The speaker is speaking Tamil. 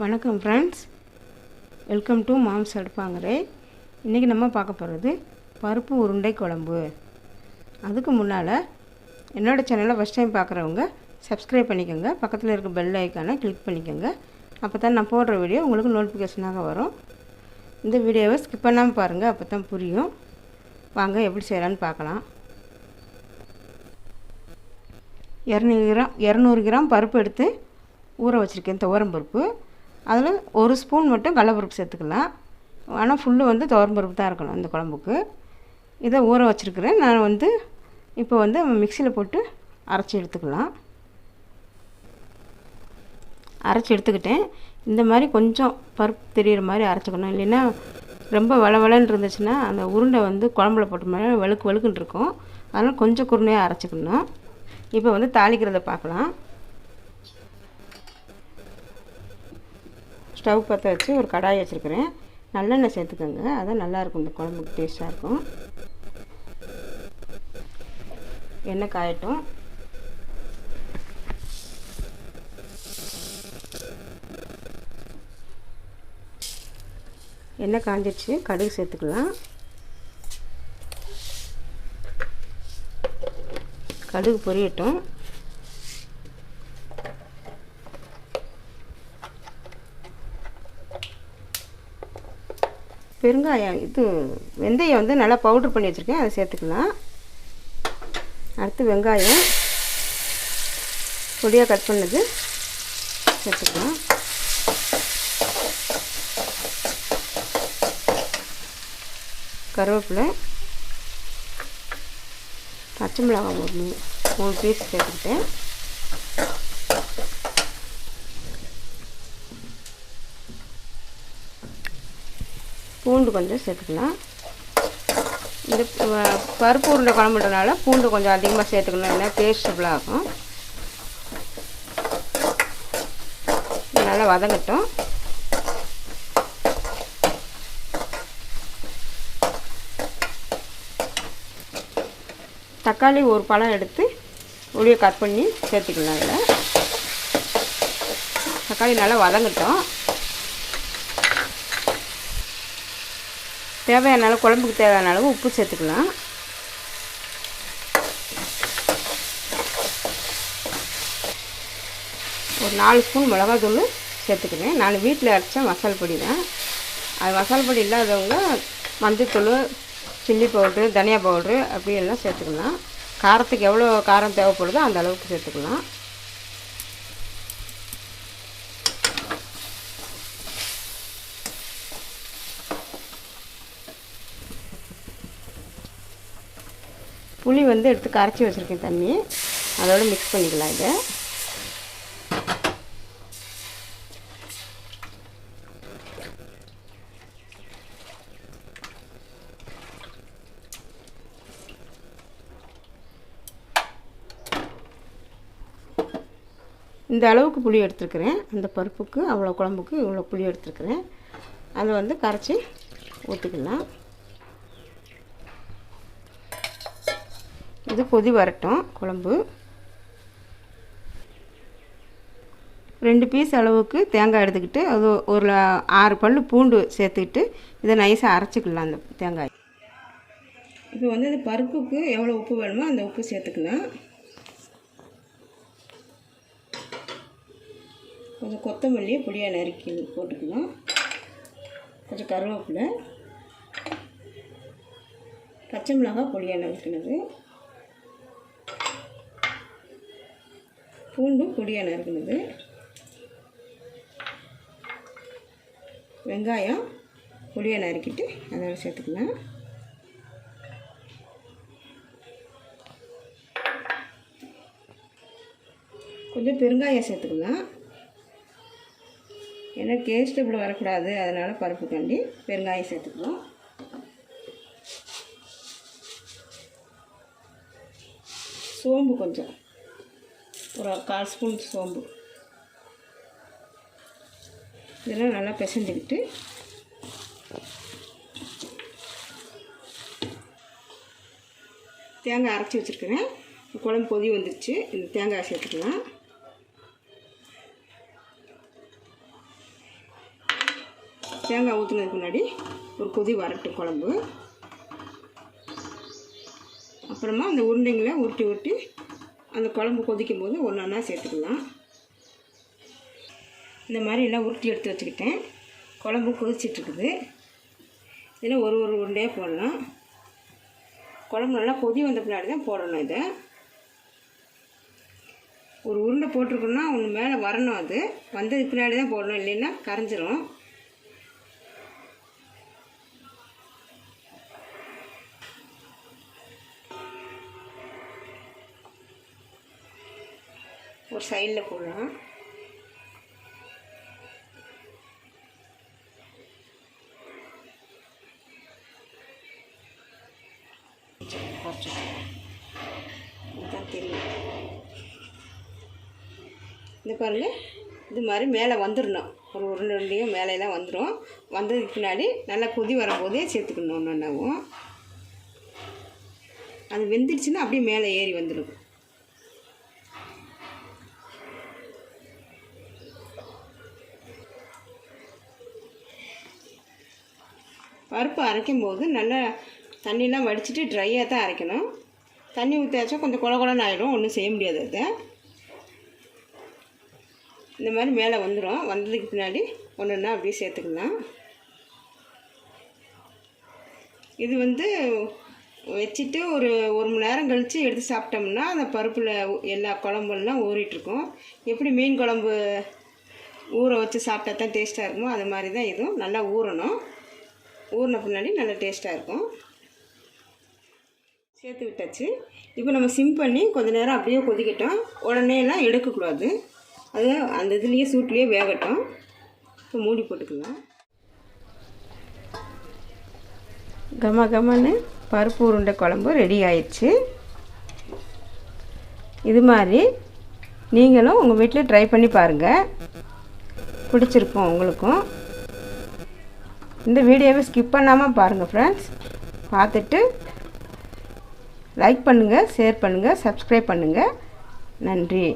வணக்கம் ஃப்ரெண்ட்ஸ், வெல்கம் டு மாம்ஸ் அடுப்பாங்கரை. இன்றைக்கி நம்ம பார்க்க போகிறது பருப்பு உருண்டை குழம்பு. அதுக்கு முன்னால் என்னோடய சேனலை ஃபஸ்ட் டைம் பார்க்குறவங்க சப்ஸ்கிரைப் பண்ணிக்கோங்க, பக்கத்தில் இருக்க பெல் ஐக்கானை கிளிக் பண்ணிக்கோங்க. அப்போ தான் நான் போடுற வீடியோ உங்களுக்கு நோட்டிஃபிகேஷனாக வரும். இந்த வீடியோவை ஸ்கிப் பண்ணாமல் பாருங்கள், அப்போ தான் புரியும். வாங்க எப்படி செய்யலான்னு பார்க்கலாம். 200 கிராம் பருப்பு எடுத்து ஊற வச்சுருக்கேன், துவரம் பருப்பு. அதில் 1 ஸ்பூன் மட்டும் கடலைப்பருப்பு சேர்த்துக்கலாம். ஆனால் ஃபுல்லு துவரம் பருப்பு தான் இருக்கணும் இந்த குழம்புக்கு. இதை ஊற வச்சுருக்கிறேன். நான் இப்போ மிக்சியில் போட்டு அரைச்சி எடுத்துக்கலாம். அரைச்சி எடுத்துக்கிட்டேன். இந்த மாதிரி கொஞ்சம் பருப்பு தெரிகிற மாதிரி அரைச்சிக்கணும். இல்லைன்னா ரொம்ப வளவளன்னு இருந்துச்சுன்னா அந்த உருண்டை குழம்புல போட்ட மாதிரி வழுக்குன்னு இருக்கும். அதனால் கொஞ்சம் குருணையாக அரைச்சிக்கணும். இப்போ தாளிக்கிறத பார்க்கலாம். ஸ்டவ் பற்ற வச்சு ஒரு கடாய் வச்சுருக்கிறேன். நல்லெண்ணெய் சேர்த்துக்கோங்க, அதான் நல்லாயிருக்கும், இந்த குழம்புக்கு டேஸ்ட்டாக இருக்கும். எண்ணெய் காயட்டும். எண்ணெய் காஞ்சிடுச்சு, கடுகு சேர்த்துக்கலாம். கடுகு பொரியட்டும். பெருங்காயம், வெந்தயம் நல்லா பவுட்ரு பண்ணி வச்சுருக்கேன், அதை சேர்த்துக்கலாம். அடுத்து வெங்காயம் பொடியாக கட் பண்ணது சேர்த்துக்கலாம். கருவேப்பிலை, பச்சை மிளகாய் ஒரு 3 பீஸ் சேர்த்துக்கிட்டேன். பூண்டு கொஞ்சம் சேர்த்துக்கலாம். இந்த பருப்பு உருண்டை குழம்புன்றனால பூண்டு கொஞ்சம் அதிகமாக சேர்த்துக்கணும், இல்லைன்னா டேஸ்டபுளாக ஆகும். நல்லா வதங்கட்டும். தக்காளி ஒரு பழம் எடுத்து ஒளியை கட் பண்ணி சேர்த்துக்கலாம். அதில் தக்காளி நல்லா வதங்கட்டும். தேவையான அளவு, குழம்புக்கு தேவையான அளவு உப்பு சேர்த்துக்கலாம். ஒரு 4 ஸ்பூன் மிளகாத்தூள் சேர்த்துக்கிறேன். நான் வீட்டில் அரைச்ச மசால் பொடி தான். அது மசால் பொடி இல்லாதவங்க மஞ்சத்தூள், சில்லி பவுட்ரு, தனியா பவுட்ரு அப்படியெல்லாம் சேர்த்துக்கலாம். காரத்துக்கு எவ்வளோ காரம் தேவைப்படுதோ அந்த அளவுக்கு சேர்த்துக்கலாம். புளி எடுத்து கரைச்சி வச்சுருக்கேன் தண்ணி, அதோடு மிக்ஸ் பண்ணிக்கலாம். இதை இந்த அளவுக்கு புளி எடுத்துருக்கிறேன். அந்த பருப்புக்கு அவ்வளோ, குழம்புக்கு இவ்வளோ புளி எடுத்துருக்கிறேன். அதை கரைச்சி ஊற்றிக்கலாம். இது கொதி வரட்டும். குழம்பு 2 பீஸ் அளவுக்கு தேங்காய் எடுத்துக்கிட்டு அது ஒரு 6 பல் பூண்டு சேர்த்துக்கிட்டு இதை நைஸாக அரைச்சிக்கலாம். அந்த தேங்காய் இப்போ இந்த பருப்புக்கு எவ்வளோ உப்பு வேணுமோ அந்த உப்பு சேர்த்துக்கலாம். கொஞ்சம் கொத்தமல்லியை பொடியாக நறுக்கி போட்டுக்கலாம். கொஞ்சம் கருவேப்பிலை, பச்சை மிளகாய் பொடியாக நறுக்கினது, பூண்டு பொடியாக நறுக்கினது, வெங்காயம் பொடியாக நறுக்கிட்டு அதோட சேர்த்துக்கலாம். கொஞ்சம் பெருங்காயம் சேர்த்துக்கலாம். ஏன்னா டேஸ்ட்டு இப்படி வரக்கூடாது, அதனால் பருப்புக்காண்டி பெருங்காயம் சேர்த்துக்கலாம். சோம்பு கொஞ்சம், ஒரு 1/4 ஸ்பூன் சோம்பு. இதெல்லாம் நல்லா பிசைஞ்சிக்கிட்டு தேங்காய் அரைச்சி வச்சுருக்கிறேன். குழம்பு கொதி வந்துடுச்சு. இந்த தேங்காய் சேர்த்துக்கலாம். தேங்காய் ஊற்றுனதுக்கு முன்னாடி ஒரு கொதி வரட்டும் குழம்பு. அப்புறமா அந்த உருண்டைங்களை உருட்டி அந்த குழம்பு கொதிக்கும் போது ஒன்று ஒன்றா சேர்த்துக்கலாம். இந்த மாதிரி எல்லாம் உருட்டி எடுத்து வச்சுக்கிட்டேன். குழம்பு கொதிச்சிட்ருக்குது. இதில் ஒரு உருண்டையாக போடலாம். குழம்பு நல்லா கொதி வந்த பின்னாடி தான் போடணும். இதை ஒரு உருண்டை போட்டிருக்கோன்னா ஒன்று மேலே வரணும். அது வந்ததுக்கு பின்னாடி தான் போடணும், இல்லைன்னா கரைஞ்சிரும். ஒரு சைடில் போடலாம். இதுதான் தெரியும். இந்த பாருங்கள், இது மாதிரி மேலே வந்துடணும். ஒரு உருண்டையும் மேலேலாம் வந்துடும். வந்ததுக்கு பின்னாடி நல்லா கொதி வரும்போதே சேர்த்துக்கணும். ஒன்று ஒன்றாவும் அது வெந்துடுச்சுன்னா அப்படியே மேலே ஏறி வந்துடும். பருப்பு அரைக்கும் போது நல்லா தண்ணிலாம் வடிச்சிட்டு ட்ரையாக தான் அரைக்கணும். தண்ணி ஊற்றியாச்சும் கொஞ்சம் குழகுழன்னு ஆகிடும், ஒன்றும் செய்ய முடியாது. அதை இந்த மாதிரி மேலே வந்துடும். வந்ததுக்கு பின்னாடி ஒன்று ஒன்றா அப்படியே சேர்த்துக்கலாம். இது வச்சுட்டு ஒரு மணி நேரம் கழித்து எடுத்து சாப்பிட்டோம்னா அந்த பருப்பில் எல்லா குழம்புலாம் ஊறிட்டுருக்கும். எப்படி மீன் குழம்பு ஊற வச்சு சாப்பிட்டா தான் டேஸ்ட்டாக இருக்குமோ அது மாதிரி தான் இதுவும் நல்லா ஊறணும். ஊறின பின்னாடி நல்லா டேஸ்ட்டாக இருக்கும். சேர்த்து விட்டாச்சு. இப்போ நம்ம சிம் பண்ணி கொஞ்சம் நேரம் அப்படியே கொதிக்கட்டும். உடனேலாம் எடுக்கக்கூடாது. அது அந்த இதுலேயே சூட்லேயே வேகட்டும். இப்போ மூடி போட்டுக்கலாம். கமன்னு பருப்பு உருண்டை குழம்பு ரெடி ஆயிடுச்சு. இது மாதிரி நீங்களும் உங்கள் வீட்டில் ட்ரை பண்ணி பாருங்கள். பிடிச்சிருக்கும் உங்களுக்கும். இந்த வீடியோவை ஸ்கிப் பண்ணாமல் பாருங்கள் ஃப்ரெண்ட்ஸ். பார்த்துட்டு லைக் பண்ணுங்கள், ஷேர் பண்ணுங்கள், சப்ஸ்கிரைப் பண்ணுங்கள். நன்றி.